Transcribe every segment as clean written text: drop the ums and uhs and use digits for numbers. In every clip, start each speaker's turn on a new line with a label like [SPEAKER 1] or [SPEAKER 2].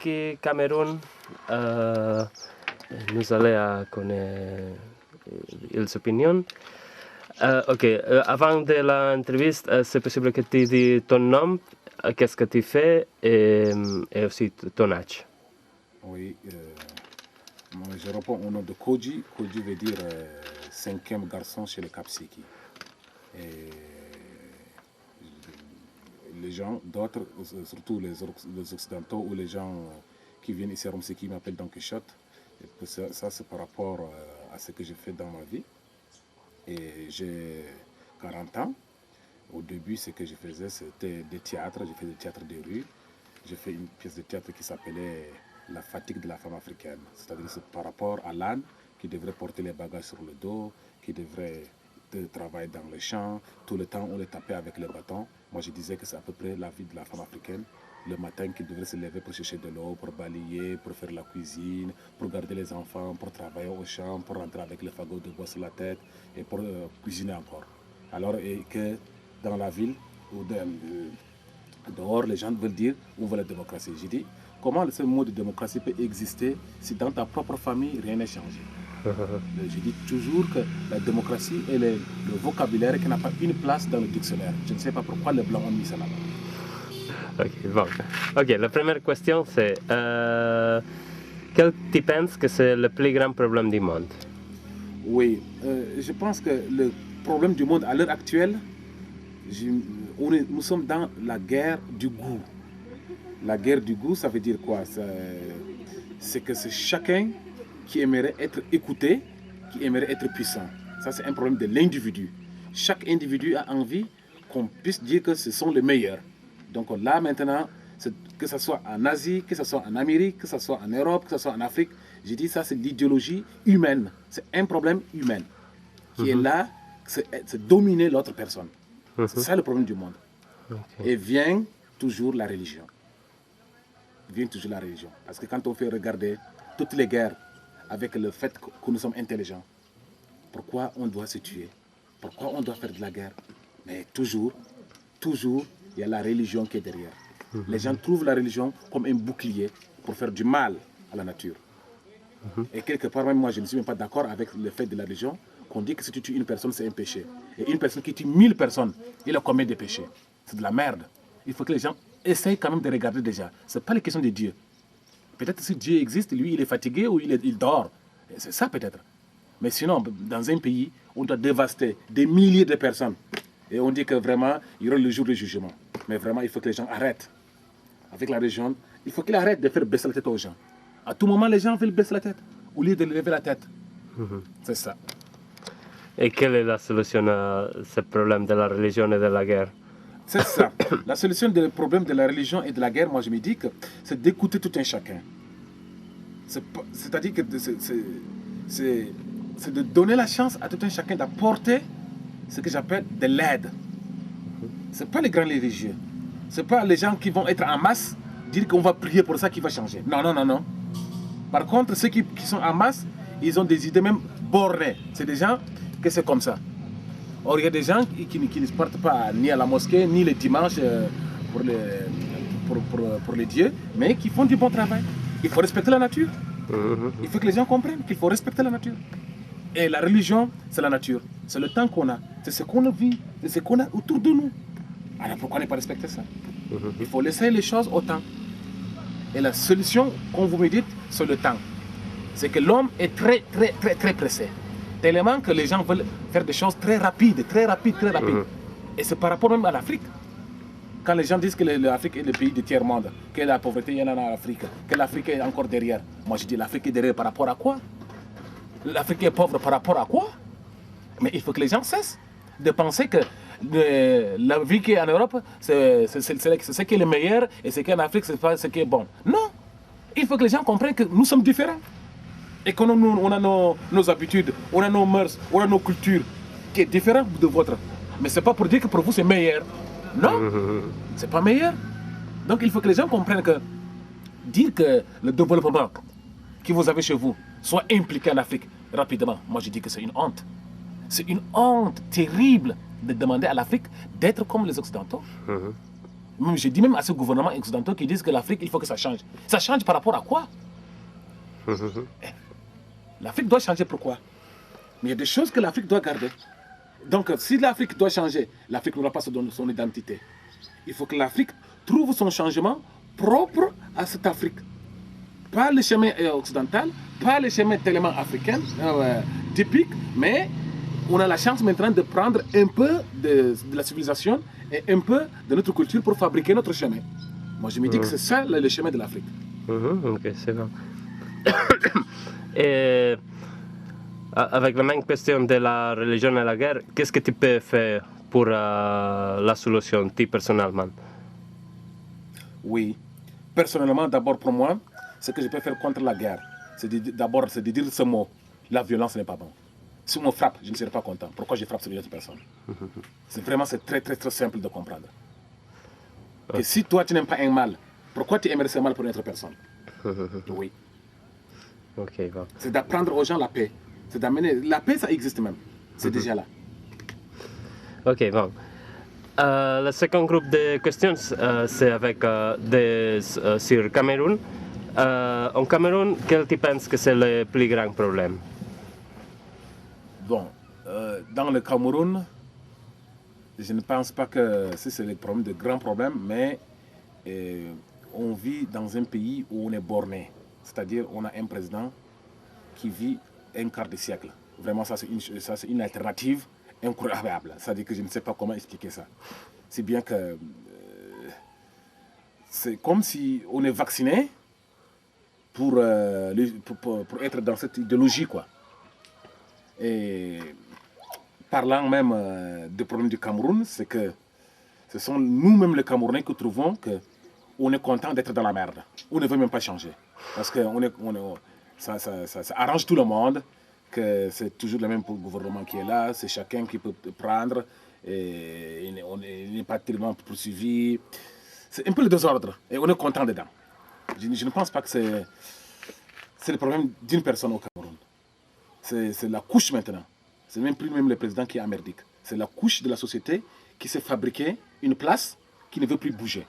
[SPEAKER 1] qui Cameroun, nous allons connaître les opinions. Ok, avant de l'entrevue, c'est possible que tu dises ton nom, qu'est-ce que tu fais et aussi ton âge.
[SPEAKER 2] Oui, moi, je réponds au nom de Koji. Koji veut dire cinquième garçon chez les Kapsiki. Et les gens, d'autres, surtout les Occidentaux ou les gens qui viennent ici à Romseki m'appellent Don Quichotte. Et ça c'est par rapport à ce que j'ai fait dans ma vie. Et j'ai 40 ans. Au début, ce que je faisais, c'était des théâtres. J'ai fait des théâtres de rue. J'ai fait une pièce de théâtre qui s'appelait La fatigue de la femme africaine. C'est-à-dire que c'est par rapport à l'âne qui devrait porter les bagages sur le dos, qui devrait travailler dans les champs. Tout le temps, on les tapait avec les bâtons. Moi, je disais que c'est à peu près la vie de la femme africaine. Le matin, qui devrait se lever pour chercher de l'eau, pour balayer, pour faire la cuisine, pour garder les enfants, pour travailler au champ, pour rentrer avec le fagot de bois sur la tête et pour cuisiner encore. Alors, et que dans la ville ou dehors, les gens veulent dire où va la démocratie. J'ai dit, comment ce mot de démocratie peut exister si dans ta propre famille, rien n'est changé? Je dis toujours que la démocratie est le vocabulaire qui n'a pas une place dans le dictionnaire. Je ne sais pas pourquoi les Blancs ont mis ça là-bas.
[SPEAKER 1] Ok, bon. Ok, la première question c'est quel tu penses que c'est le plus grand problème du monde?
[SPEAKER 2] Oui, je pense que le problème du monde à l'heure actuelle, nous sommes dans la guerre du goût. La guerre du goût, ça veut dire quoi? C'est que c'est chacun qui aimerait être écouté, qui aimerait être puissant. Ça, c'est un problème de l'individu. Chaque individu a envie qu'on puisse dire que ce sont les meilleurs. Donc là, maintenant, que ce soit en Asie, que ce soit en Amérique, que ce soit en Europe, que ce soit en Afrique, j'ai dit ça, c'est l'idéologie humaine. C'est un problème humain qui est là, c'est dominer l'autre personne. C'est ça le problème du monde. Et vient toujours la religion. Vient toujours la religion. Parce que quand on fait regarder toutes les guerres avec le fait que nous sommes intelligents, pourquoi on doit se tuer? Pourquoi on doit faire de la guerre? Mais toujours, il y a la religion qui est derrière. Les gens trouvent la religion comme un bouclier pour faire du mal à la nature. Et quelque part, même moi, je ne suis même pas d'accord avec le fait de la religion, qu'on dit que si tu tues une personne, c'est un péché. Et une personne qui tue 1000 personnes, il a combien de péchés? C'est de la merde. Il faut que les gens essayent quand même de regarder déjà. Ce n'est pas la question de Dieu. Peut-être que si Dieu existe, lui, il est fatigué ou il dort. C'est ça peut-être. Mais sinon, dans un pays, on doit dévaster des milliers de personnes. Et on dit que vraiment, il y aura le jour du jugement. Mais vraiment, il faut que les gens arrêtent. Avec la religion, il faut qu'ils arrêtent de faire baisser la tête aux gens. À tout moment, les gens veulent baisser la tête, au lieu de lever la tête. C'est ça.
[SPEAKER 1] Et quelle est la solution à ce problème de la religion et de la guerre?
[SPEAKER 2] C'est ça. La solution du problème de la religion et de la guerre, moi je me dis que c'est d'écouter tout un chacun. C'est-à-dire que c'est de donner la chance à tout un chacun d'apporter ce que j'appelle de l'aide. Ce n'est pas les grands religieux. Ce n'est pas les gens qui vont être en masse, dire qu'on va prier pour ça qui va changer. Non, non, non, non. Par contre, ceux qui sont en masse, ils ont des idées même bornées. C'est des gens que c'est comme ça. Or, il y a des gens qui ne partent pas ni à la mosquée, ni les dimanches pour les dieux, mais qui font du bon travail. Il faut respecter la nature. Il faut que les gens comprennent qu'il faut respecter la nature. Et la religion, c'est la nature. C'est le temps qu'on a. C'est ce qu'on vit. C'est ce qu'on a autour de nous. Alors pourquoi ne pas respecter ça? Il faut laisser les choses au temps. Et la solution, comme vous me dites, c'est le temps. C'est que l'homme est très, très, très, très pressé. Tellement que les gens veulent faire des choses très rapides, très rapides, très rapides. Et c'est par rapport même à l'Afrique. Quand les gens disent que l'Afrique est le pays du tiers-monde, que la pauvreté, il y en a en Afrique, que l'Afrique est encore derrière. Moi, je dis l'Afrique est derrière par rapport à quoi? L'Afrique est pauvre par rapport à quoi? Mais il faut que les gens cessent de penser que la vie qui est en Europe, c'est ce qui est le meilleur et ce qui est en Afrique, c'est pas ce qui est bon. Non! Il faut que les gens comprennent que nous sommes différents. Et qu'on on a nos habitudes, on a nos mœurs, on a nos cultures qui est différent de votre. Mais ce n'est pas pour dire que pour vous c'est meilleur. Non, c'est pas meilleur. Donc il faut que les gens comprennent que dire que le développement que vous avez chez vous soit impliqué en Afrique rapidement, moi je dis que c'est une honte. C'est une honte terrible de demander à l'Afrique d'être comme les Occidentaux. J'ai dit même à ce gouvernement occidentaux qui disent que l'Afrique, il faut que ça change. Ça change par rapport à quoi? L'Afrique doit changer, pourquoi? Mais il y a des choses que l'Afrique doit garder. Donc, si l'Afrique doit changer, l'Afrique n'aura pas son identité. Il faut que l'Afrique trouve son changement propre à cette Afrique. Pas le chemin occidental, pas le chemin tellement africain, typique, mais on a la chance maintenant de prendre un peu de la civilisation et un peu de notre culture pour fabriquer notre chemin. Moi, je me dis que c'est ça le chemin de l'Afrique.
[SPEAKER 1] Ok, c'est bon. Et avec la même question de la religion et la guerre, qu'est-ce que tu peux faire pour la solution, tu personnellement?
[SPEAKER 2] Oui, personnellement, d'abord pour moi, ce que je peux faire contre la guerre, c'est de dire ce mot, la violence n'est pas bon. Si on me frappe, je ne serai pas content. Pourquoi je frappe sur une autre personne? C'est très très simple de comprendre. Que si toi tu n'aimes pas un mal, pourquoi tu aimerais ce mal pour une autre personne? Oui.
[SPEAKER 1] Ok, bon.
[SPEAKER 2] C'est d'apprendre aux gens la paix. C'est d'amener... La paix, ça existe même. C'est déjà là.
[SPEAKER 1] Ok, bon. Le second groupe de questions, c'est avec sur Cameroun. En Cameroun, quel tu penses que c'est le plus grand problème?
[SPEAKER 2] Bon, dans le Cameroun, je ne pense pas que c'est le problème de grands problèmes, mais on vit dans un pays où on est borné. C'est-à-dire on a un président qui vit un quart de siècle. Vraiment, ça c'est une alternative incroyable. C'est-à-dire que je ne sais pas comment expliquer ça. C'est bien que c'est comme si on est vacciné pour être dans cette idéologie, quoi. Et parlant même des problèmes du Cameroun, c'est que ce sont nous-mêmes les Camerounais qui trouvons qu'on est content d'être dans la merde. On ne veut même pas changer. Parce que ça arrange tout le monde, que c'est toujours le même gouvernement qui est là, c'est chacun qui peut prendre, et il n'est pas tellement poursuivi. C'est un peu le désordre, et on est content dedans. Je ne pense pas que c'est le problème d'une personne au Cameroun. C'est la couche maintenant. C'est même plus même le président qui est merdique. C'est la couche de la société qui s'est fabriqué une place qui ne veut plus bouger.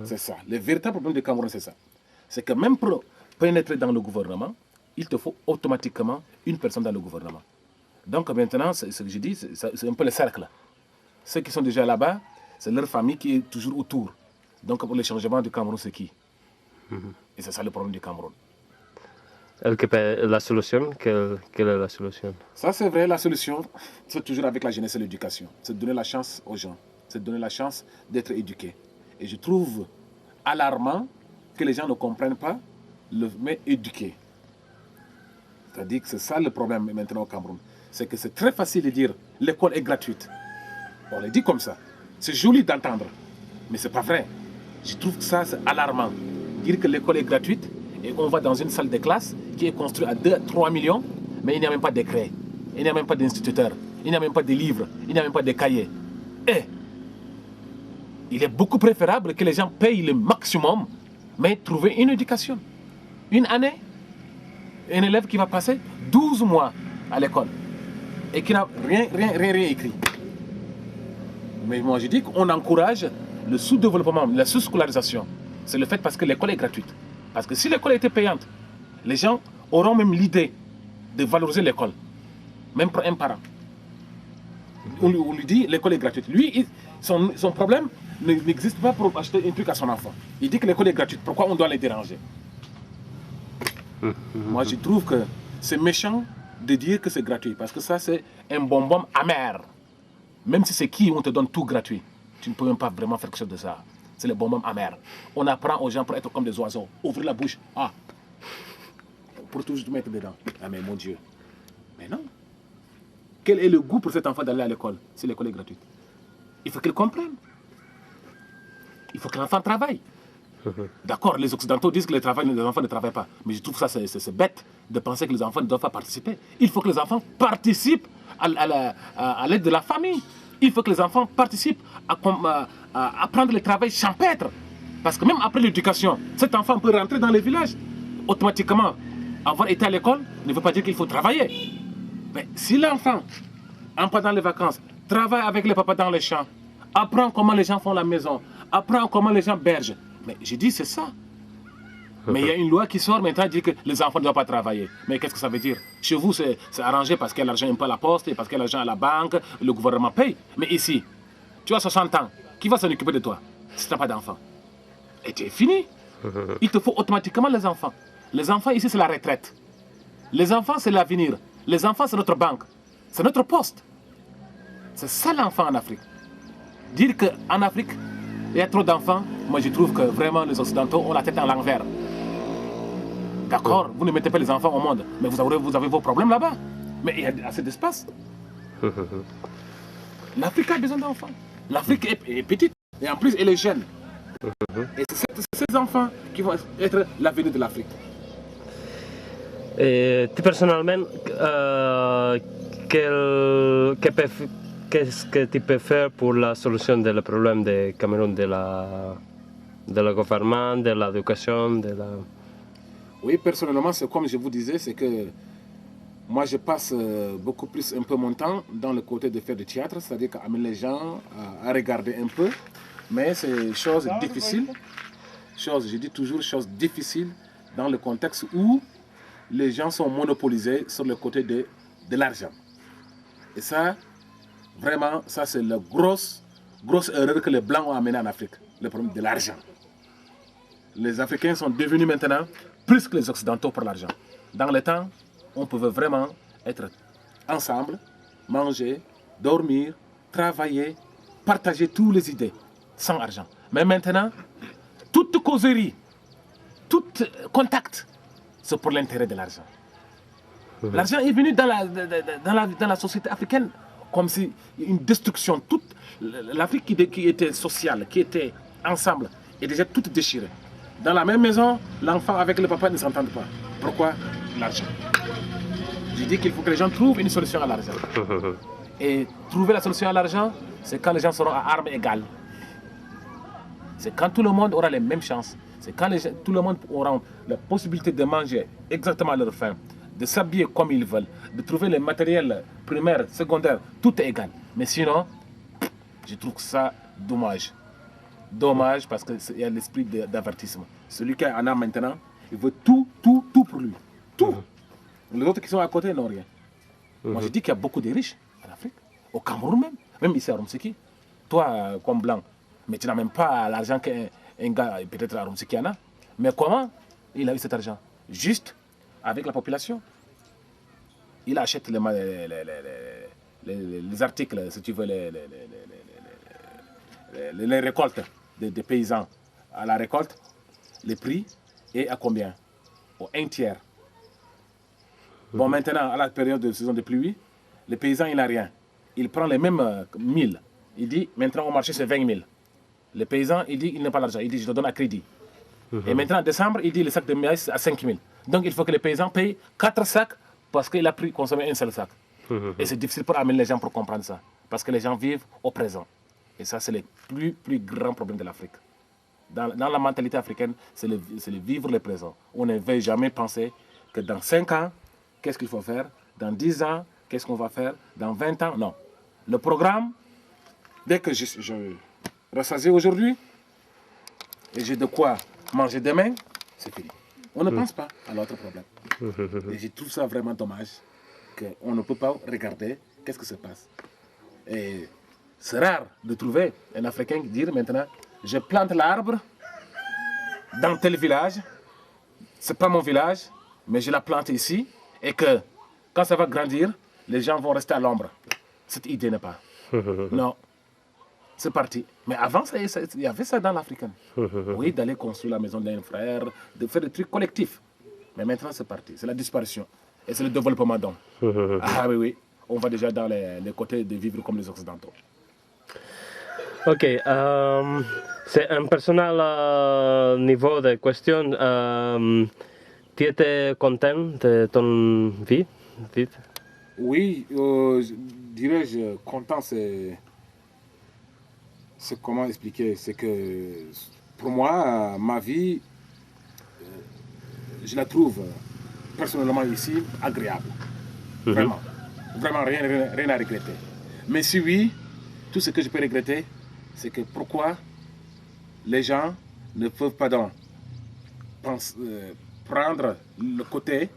[SPEAKER 2] C'est ça. Le véritable problème du Cameroun, c'est ça. C'est que même pour pénétrer dans le gouvernement, il te faut automatiquement une personne dans le gouvernement. Donc maintenant, ce que je dis, c'est un peu le cercle. Ceux qui sont déjà là-bas, c'est leur famille qui est toujours autour. Donc pour le changement du Cameroun, c'est qui? Et c'est ça le problème du Cameroun.
[SPEAKER 1] La solution, quelle est la solution?
[SPEAKER 2] Ça c'est vrai, la solution, c'est toujours avec la jeunesse et l'éducation. C'est de donner la chance aux gens. C'est de donner la chance d'être éduqués. Et je trouve alarmant que les gens ne comprennent pas le mais éduquer. C'est-à-dire que c'est ça le problème maintenant au Cameroun. C'est que c'est très facile de dire l'école est gratuite. On le dit comme ça. C'est joli d'entendre, mais c'est pas vrai. Je trouve que ça c'est alarmant. Dire que l'école est gratuite et on va dans une salle de classe qui est construite à 2-3 millions, mais il n'y a même pas de craie, il n'y a même pas d'instituteur, il n'y a même pas de livres, il n'y a même pas de cahiers. Et il est beaucoup préférable que les gens payent le maximum, mais trouver une éducation. Une année, un élève qui va passer 12 mois à l'école et qui n'a rien écrit. Mais moi je dis qu'on encourage le sous-développement, la sous-scolarisation. C'est le fait parce que l'école est gratuite. Parce que si l'école était payante, les gens auront même l'idée de valoriser l'école, même pour un parent. On lui dit l'école est gratuite. Lui, son problème n'existe pas pour acheter un truc à son enfant. Il dit que l'école est gratuite. Pourquoi on doit les déranger? Moi, je trouve que c'est méchant de dire que c'est gratuit. Parce que ça, c'est un bonbon amer. Même si c'est qui, on te donne tout gratuit. Tu ne peux même pas vraiment faire quelque chose de ça. C'est le bonbon amer. On apprend aux gens pour être comme des oiseaux. Ouvrir la bouche. Ah. Pour toujours mettre dedans. Ah mais mon Dieu. Mais non. Quel est le goût pour cet enfant d'aller à l'école si l'école est gratuite? Il faut qu'il comprenne. Il faut que l'enfant travaille. D'accord, les Occidentaux disent que les enfants ne travaillent pas. Mais je trouve ça c'est bête de penser que les enfants ne doivent pas participer. Il faut que les enfants participent à l'aide de la famille. Il faut que les enfants participent à apprendre le travail champêtre. Parce que même après l'éducation, cet enfant peut rentrer dans les villages. Automatiquement, avoir été à l'école ne veut pas dire qu'il faut travailler. Mais si l'enfant, pendant les vacances, travaille avec les papas dans les champs, apprend comment les gens font la maison, apprends comment les gens bergent. Mais j'ai dit, c'est ça. Mais il y a une loi qui sort maintenant qui dit que les enfants ne doivent pas travailler. Mais qu'est-ce que ça veut dire? Chez vous, c'est arrangé parce qu'il y a l'argent un peu à la poste, et parce qu'il y a l'argent à la banque, le gouvernement paye. Mais ici, tu as 60 ans, qui va s'en occuper de toi si tu n'as pas d'enfants? Et tu es fini. Il te faut automatiquement les enfants. Les enfants ici, c'est la retraite. Les enfants, c'est l'avenir. Les enfants, c'est notre banque. C'est notre poste. C'est ça l'enfant en Afrique. Dire qu'en Afrique, il y a trop d'enfants, moi je trouve que vraiment les Occidentaux ont la tête en l'envers. D'accord, vous ne mettez pas les enfants au monde, mais vous avez vos problèmes là-bas. Mais il y a assez d'espace. L'Afrique a besoin d'enfants. L'Afrique est petite et en plus elle est jeune. Et c'est ces enfants qui vont être l'avenir de l'Afrique.
[SPEAKER 1] Et tu personnellement, qu'est-ce que tu peux faire pour la solution des problèmes du Cameroun, de la gouvernement, de l'éducation, de la...
[SPEAKER 2] Oui, personnellement, c'est comme je vous disais, c'est que moi je passe beaucoup plus un peu mon temps dans le côté de faire du théâtre, c'est-à-dire qu'amener les gens à regarder un peu. Mais c'est chose difficile, je dis toujours chose difficile dans le contexte où les gens sont monopolisés sur le côté de l'argent. Et ça, vraiment, ça c'est la grosse erreur que les Blancs ont amenée en Afrique, le problème de l'argent. Les Africains sont devenus maintenant plus que les Occidentaux pour l'argent. Dans le temps, on pouvait vraiment être ensemble, manger, dormir, travailler, partager toutes les idées, sans argent. Mais maintenant, toute causerie, tout contact, c'est pour l'intérêt de l'argent. L'argent est venu dans la société africaine comme si une destruction. Toute l'Afrique qui était sociale, qui était ensemble, est déjà toute déchirée. Dans la même maison, l'enfant avec le papa ne s'entendent pas. Pourquoi? L'argent. Je dis qu'il faut que les gens trouvent une solution à l'argent. Et trouver la solution à l'argent, c'est quand les gens seront à armes égales. C'est quand tout le monde aura les mêmes chances. C'est quand tout le monde aura la possibilité de manger exactement à leur faim, de s'habiller comme ils veulent, de trouver les matériels primaires, secondaires, tout est égal. Mais sinon, je trouve ça dommage. Dommage parce qu'il y a l'esprit d'avertissement. Celui qui en a maintenant, il veut tout pour lui. Tout. Les autres qui sont à côté n'ont rien. Moi, je dis qu'il y a beaucoup de riches en Afrique, au Cameroun même, même ici à Rumsiki. Toi, comme blanc, mais tu n'as même pas l'argent qu'un gars, peut-être à Rumsiki en a. Mais comment il a eu cet argent? Juste avec la population. Il achète les articles, si tu veux, les récoltes des paysans. À la récolte, les prix est à combien? Au 1/3. Bon, maintenant, à la période de saison de pluie, le paysan, il n'a rien. Il prend les mêmes 1000. Il dit, maintenant au marché, c'est 20 000. Le paysan, il dit, il n'a pas l'argent. Il dit, je te donne à crédit. Et maintenant, en décembre, il dit, le sac de maïs à 5 000. Donc, il faut que le paysan paye 4 sacs parce qu'il a consommé un seul sac. Et c'est difficile pour amener les gens pour comprendre ça. Parce que les gens vivent au présent. Et ça, c'est le plus grand problème de l'Afrique. Dans la mentalité africaine, c'est le vivre le présent. On ne veut jamais penser que dans 5 ans, qu'est-ce qu'il faut faire? Dans 10 ans, qu'est-ce qu'on va faire? Dans 20 ans? Non. Le programme, dès que je rassasie aujourd'hui, et j'ai de quoi manger demain, c'est fini. On ne pense pas à l'autre problème. Et je trouve ça vraiment dommage qu'on ne peut pas regarder qu'est-ce qui se passe. Et c'est rare de trouver un Africain qui dit maintenant, je plante l'arbre dans tel village, c'est pas mon village, mais je la plante ici, et que quand ça va grandir, les gens vont rester à l'ombre. Cette idée n'est pas. Non. C'est parti. Mais avant, il y avait ça dans l'Africaine. Oui, d'aller construire la maison d'un frère, de faire des trucs collectifs. Mais maintenant, c'est parti. C'est la disparition. Et c'est le développement d'hommes. Ah oui. On va déjà dans les côtés de vivre comme les Occidentaux.
[SPEAKER 1] Ok. C'est un personnel niveau de question. Tu étais content de ton vie?
[SPEAKER 2] Oui, dirais-je, content, c'est comment expliquer? C'est que pour moi, ma vie, je la trouve personnellement ici agréable. Vraiment. Vraiment rien à regretter. Mais si oui, tout ce que je peux regretter, c'est que pourquoi les gens ne peuvent pas donc prendre le côté,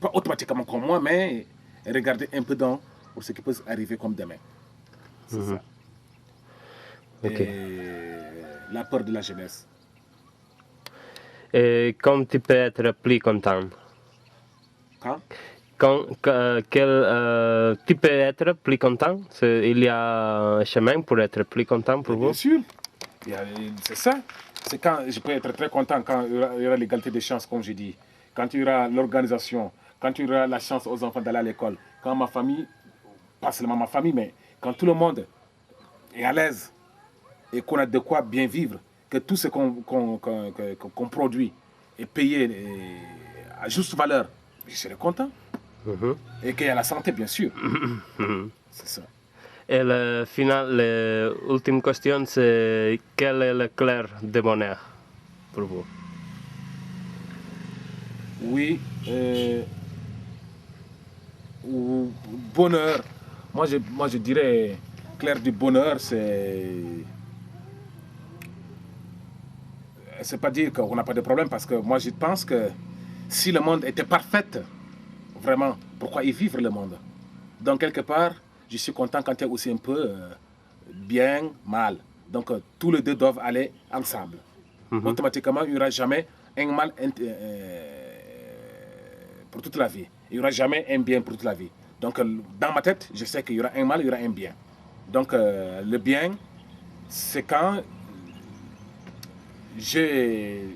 [SPEAKER 2] pas automatiquement comme moi, mais regarder un peu dans pour ce qui peut arriver comme demain. C'est ça.
[SPEAKER 1] Ok.
[SPEAKER 2] Et la peur de la jeunesse.
[SPEAKER 1] Et quand tu peux être plus content?
[SPEAKER 2] Quand
[SPEAKER 1] Tu peux être plus content? Il y a un chemin pour être plus content pour vous?
[SPEAKER 2] Bien sûr, c'est ça. C'est quand je peux être très content quand il y aura l'égalité des chances, comme je dis. Quand il y aura l'organisation, quand il y aura la chance aux enfants d'aller à l'école. Quand ma famille, pas seulement ma famille, mais quand tout le monde est à l'aise et qu'on a de quoi bien vivre, que tout ce qu'on produit est payé à juste valeur, je serai content. Et qu'il y a la santé, bien sûr. C'est ça.
[SPEAKER 1] Et le final, l'ultime question, c'est quel est le clair de bonheur pour vous?
[SPEAKER 2] Oui, bonheur. Moi, je dirais, clair du bonheur, c'est pas dire qu'on n'a pas de problème, parce que moi, je pense que si le monde était parfait, vraiment, pourquoi y vivre le monde? Donc, quelque part, je suis content quand il y a aussi un peu bien, mal. Donc, tous les deux doivent aller ensemble. Automatiquement, il n'y aura jamais un mal pour toute la vie. Il n'y aura jamais un bien pour toute la vie. Donc, dans ma tête, je sais qu'il y aura un mal, il y aura un bien. Donc, le bien, c'est quand je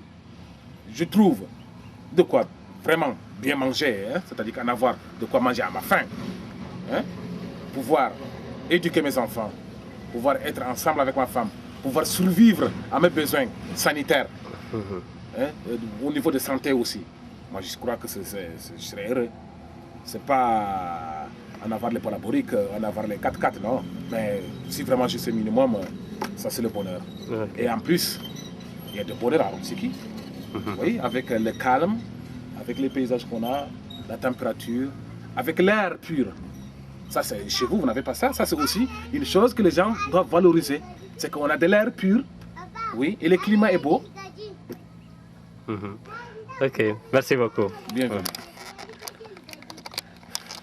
[SPEAKER 2] trouve de quoi vraiment bien manger, hein? C'est-à-dire qu'en avoir de quoi manger à ma faim, hein? Pouvoir éduquer mes enfants, pouvoir être ensemble avec ma femme, pouvoir survivre à mes besoins sanitaires, hein? Au niveau de santé aussi. Moi, je crois que je serais heureux. C'est pas en avoir les paraboliques, en avoir les 4x4, non. Mais si vraiment j'ai ce minimum, ça c'est le bonheur. Okay. Et en plus, il y a de bonheur à Roussiki. Oui, avec le calme, avec les paysages qu'on a, la température, avec l'air pur. Ça, c'est chez vous, vous n'avez pas ça. Ça, c'est aussi une chose que les gens doivent valoriser. C'est qu'on a de l'air pur, oui, et le climat est beau.
[SPEAKER 1] Ok, merci beaucoup.
[SPEAKER 2] Bienvenue.